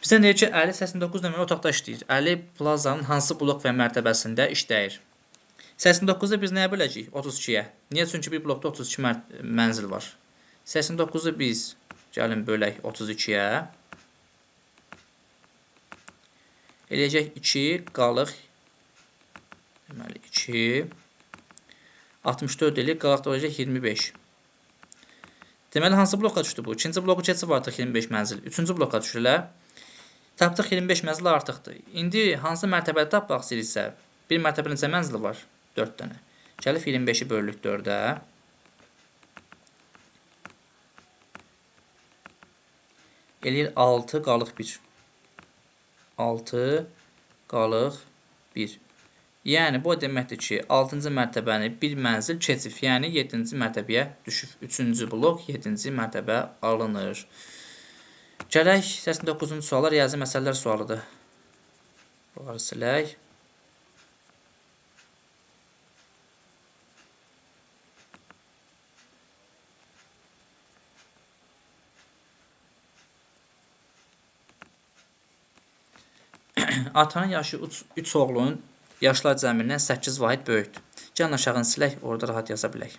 bizdən deyir ki, Əli 89 nömrəli otaqda işləyir. Əli plazanın hansı blok və mərtəbəsində işləyir? 89-da biz nəyə böləcəyik? 32-yə. Niyə? Çünki bir blokda 32 mənzil var. 89-u biz gəlin bölək 32-yə. Eləyəcək 2, qalıq. Deməli, 2. 64 eləyir, qalaq da olacaq 25. Deməli, hansı bloka düşdü bu? İkinci bloku keçib artıq 25 mənzil. Üçüncü bloka düşürlər. Tapdıq 25 mənzil artıqdır. İndi hansı mərtəbədə tapmaq istəyirsə, bir mərtəbədə neçə mənzili var? 4 dənə. Gəlib 25-i bölürük 4-ə. Eləyir 6 qalıq 1. 6 qalıq 1. Yəni, bu deməkdir ki, 6-cı mərtəbəni bir mənzil keçib. Yəni, 7-ci mərtəbəyə düşüb. 3-cü blok 7-ci mərtəbə alınır. Gələk 89-cu suala riyazi məsələlər sualıdır. Bunları silək. Atanın yaşı 3 oğlunun yaşlar cəmindən 8 vahid böyükdür. Gəlin aşağını silək, orada rahat yaza bilək.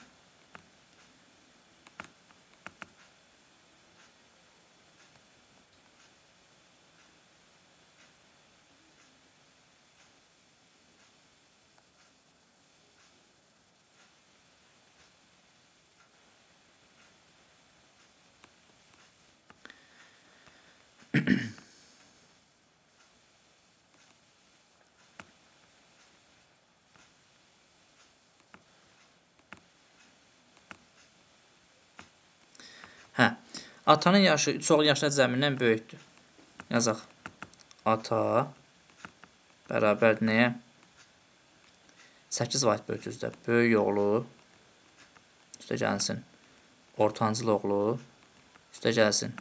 Atanın yaşı 3 oğlun yaşlar cəmindən böyükdür. Yazaq. Ata bərabər nəyə? 8 vahid böyükdür üzrə. Böyük oğlu üstə gəlsin. Ortancıl oğlu üstə gəlsin.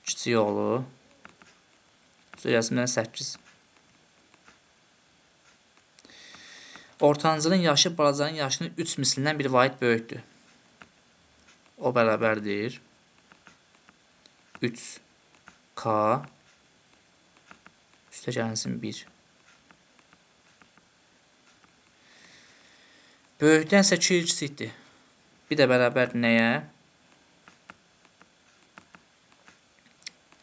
Kiçik oğlu üstə gəlsin 8. Ortancılın yaşı balacanın yaşının 3 mislindən bir vahid böyükdür. O bərabərdir 3K üstə gəlsin 1. Böyükdənsə 2 kiçikdir. Bir də bərabər nəyə?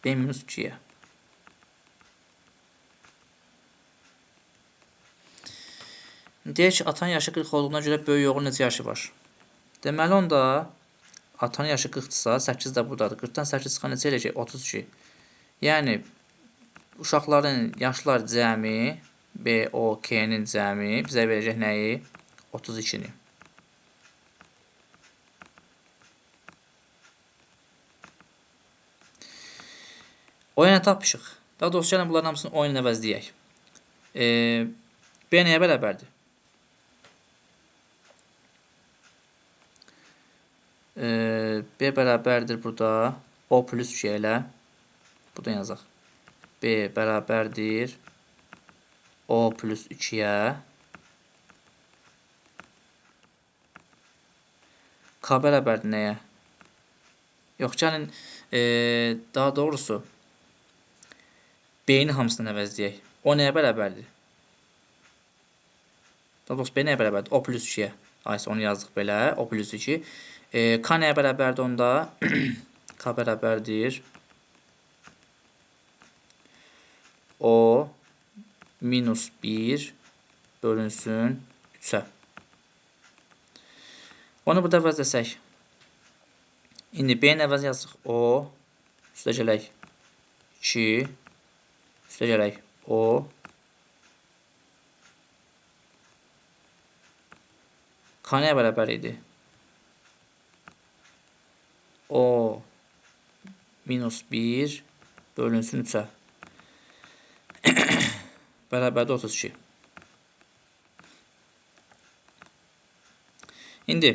B minus 2-yə. Deyək ki, atanın yaşı 40 olduğuna görə böyük oğlun necə yaşı var? Deməli, onda atanın yaşı 40-dırsa, 8 də buradadır. 40-dan 8 çıxan necə eləyəcək? 32. Yəni, uşaqların yaşlar cəmi, B, O, K-nin cəmi bizə verəcək nəyi? 32-ni. Oyuna tapışıq. Daha doğrusu, gəlin bunların hamısını oyun əvəzləyək. B nəyə bərabərdir? B bərabərdir burada. O plus 2 ilə. Buradan yazaq. B bərabərdir. O plus 2-yə. K bərabərdir nəyə? Yox, gəlin daha doğrusu B-nin hamısından əvəzləyək. O nəyə bərabərdir? Daha doğrusu B nəyə bərabərdir? O plus 2-yə. Aysə onu yazdıq belə. O plus 2. K nəyə bərabərdir onda? K bərabərdir. O minus 1 bölünsün 3-ə. Onu burada əvəzləsək. İndi B-nin əvəz yazdıq. O üstə gələk 2 üstə gələk O K nəyə bərabər idi? O minus 1 bölünsün 3-ə. Bərabərdə 32. İndi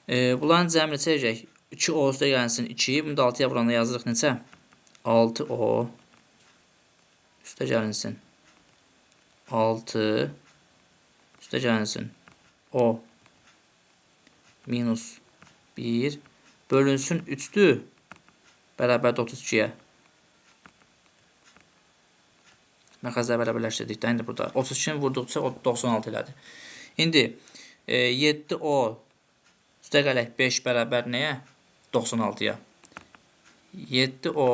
bunların cəmini çəkəcək. 2O üstə gəlsin 2. Bunu da 6-ya vuranda yazırıq neçə? 6O üstə gəlinsin 6 üstə gəlinsin O minus 1 bölünsün 3-dür bərabərdə 32-yə. Məxəzləri bərabərləşdirdik də indi burada. 32-ni vurduqca 96 elədi. İndi 7O üstə gələk 5 bərabər nəyə? 96-ya. 7O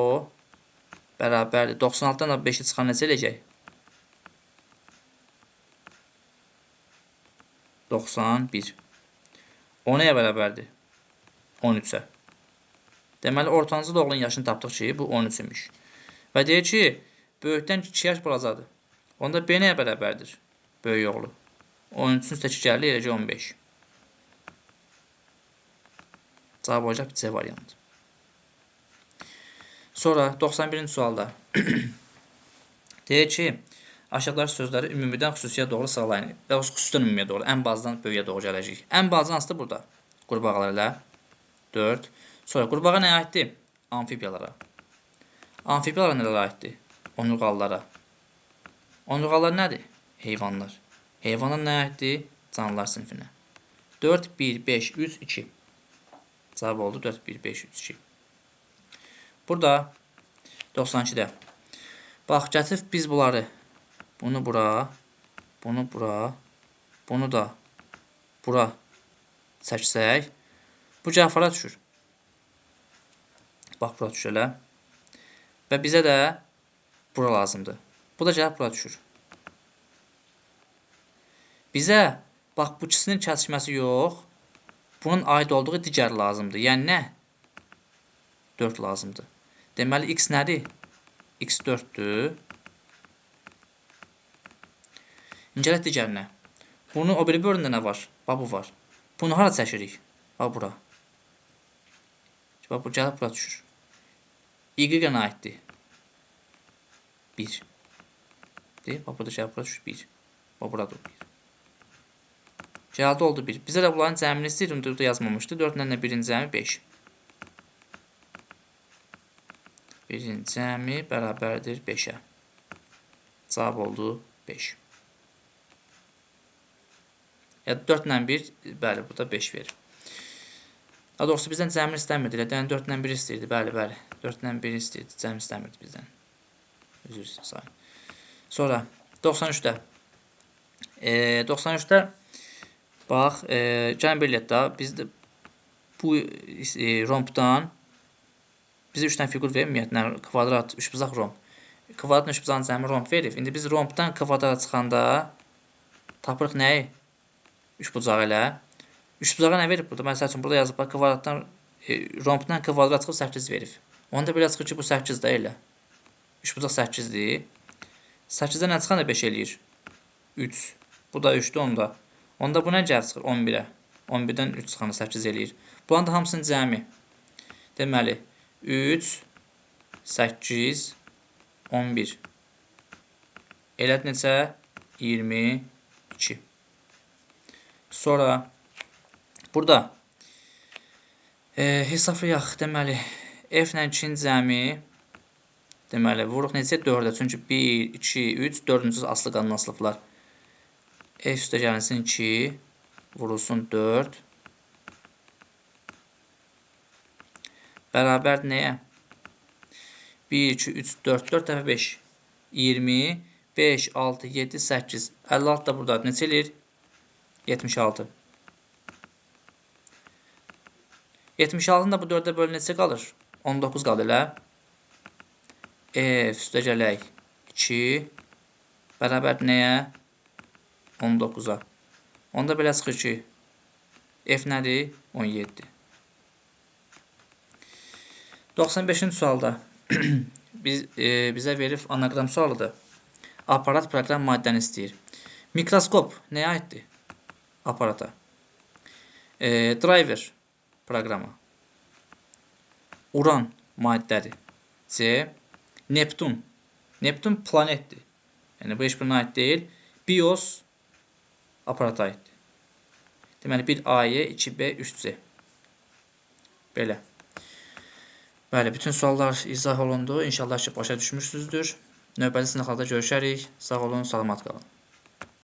bərabərdir. 96-dan da 5-i çıxan necə eləyəcək? 91. O nəyə bərabərdir? 13-ə. Deməli, ortancıl oğlun yaşını tapdıq ki, bu 13-ümüş. Və deyir ki, böyükdən 2 yaş balacadır. Onda B nəyə bərabərdir? Böyük oğlu. 13-ün üstə 2 gəlir, eləcə 15. Cavab olacaq C variantı. Sonra 91-ci sualda deyir ki, aşağıdakı sözləri ümumidən xüsusiyə doğru sıralayın. Və xüsusidən ümumiyə doğru, ən bazdan böyüyə doğru gələcək. Ən bazdan hansıdır burada? Qurbağalar ilə 4. Sonra qurbağa nəyə aiddir? Amfibiyalara. Amfibiyalara nələrə aiddir? Onurğalılara. Onurğalılar nədir? Heyvanlar. Heyvanlar nəyə aiddir? Canlılar sinfinə. 4, 1, 5, 3, 2. Cavab oldu 4, 1, 5, 3, 2. Burada 92-də. Bax, gətirib biz bunları, bunu bura, bunu bura, bunu da bura çəksək, bu cəfara düşür. Bax, bura düşür elə. Və bizə də bura lazımdır. Bu da gəlib bura düşür. Bizə, bax, bu ikisinin kəsişməsi yox, bunun aid olduğu digər lazımdır. Yəni nə? 4 lazımdır. Deməli, x nədir? X 4-dür. İncələt digərinə. Bunun o biri bölündə nə var? Bax, bu var. Bunu hara çəkirik? Bax, bura. Bax, bu gəlib bura düşür. Y-ə nə aiddir? 1. Bax, burada gəlib bura düşür 1. Bax, burada 1. Gəldi oldu 1. Bizə də bunların cəmini istəyir, burada yazmamışdı. 4 ilə 1-in cəmi 5. 1-in cəmi bərabərdir 5-ə. Cavab oldu 5. Ya 4 ilə 1, bəli, burada 5 verir. Daha doğrusu bizdən cəmini istəmirdi. Yəni 4 ilə 1 istəyirdi, bəli. 4 ilə 1 istəyirdi, cəmi istəmirdi bizdən. Üzr sayın. Sonra 93-də. 93-də bax, gəlin bir eləyək daha. Biz də bu rompdan bizə 3 dənə fiqur verir, ümumiyyətlə, kvadrat, üçbucaq romb. Kvadratın üçbucağın cəmi romb verir. İndi biz rombdan kvadrata çıxanda tapırıq nəyi? Üçbucağı ilə. Üçbucağa nə verir burada? Məsəl üçün, burada yazıb, kvadratdan, rombdan kvadrat çıxıb 8 verir. Onda belə çıxır ki, bu 8 də elə. Üçbucaq 8-dir. 8-dən nə çıxan da 5 eləyir? 3. Bu da 3-dür onda. Onda bu nə gəlir çıxır? 11-ə. 11-dən 3 çıxanda 8 eləyir. Bunların da hamısının cəmi. Deməli, 3, 8, 11. Elədir neçə? 22. Sonra burada hesablayaq. Deməli, f ilə 2-nin cəmi deməli, vuruq necə? 4-ə. Çünki 1, 2, 3, 4-cü asılı qalan asılıqlar. F üstə gəlinsin 2, vurulsun 4. Bərabər nəyə? 1, 2, 3, 4, 4 dəfə 5. 20, 5, 6, 7, 8. 56 da burada neçə eləyir? 76. 76-nın da bu 4-ə bölü neçə qalır? 19 qalır elə. F üstə gələk 2. Bərabər nəyə? 19-a. Onda belə çıxır ki, F nədir? 17. 95-ci sualda bizə verib anaqram sualıdır. Aparat proqram maddəni istəyir. Mikroskop nəyə aiddir? Aparata. Driver proqramı. Uran maddədir. C. Neptun. Neptun planetdir. Yəni bu heç birine aid deyil. BIOS aparata aiddir. Deməli 1A-yə, 2B, 3C. Belə. Bəli, bütün suallar izah olundu. İnşallah ki, başa düşmüşsünüzdür. Növbəti sınaqlarda görüşərik. Sağ olun, salamat qalın.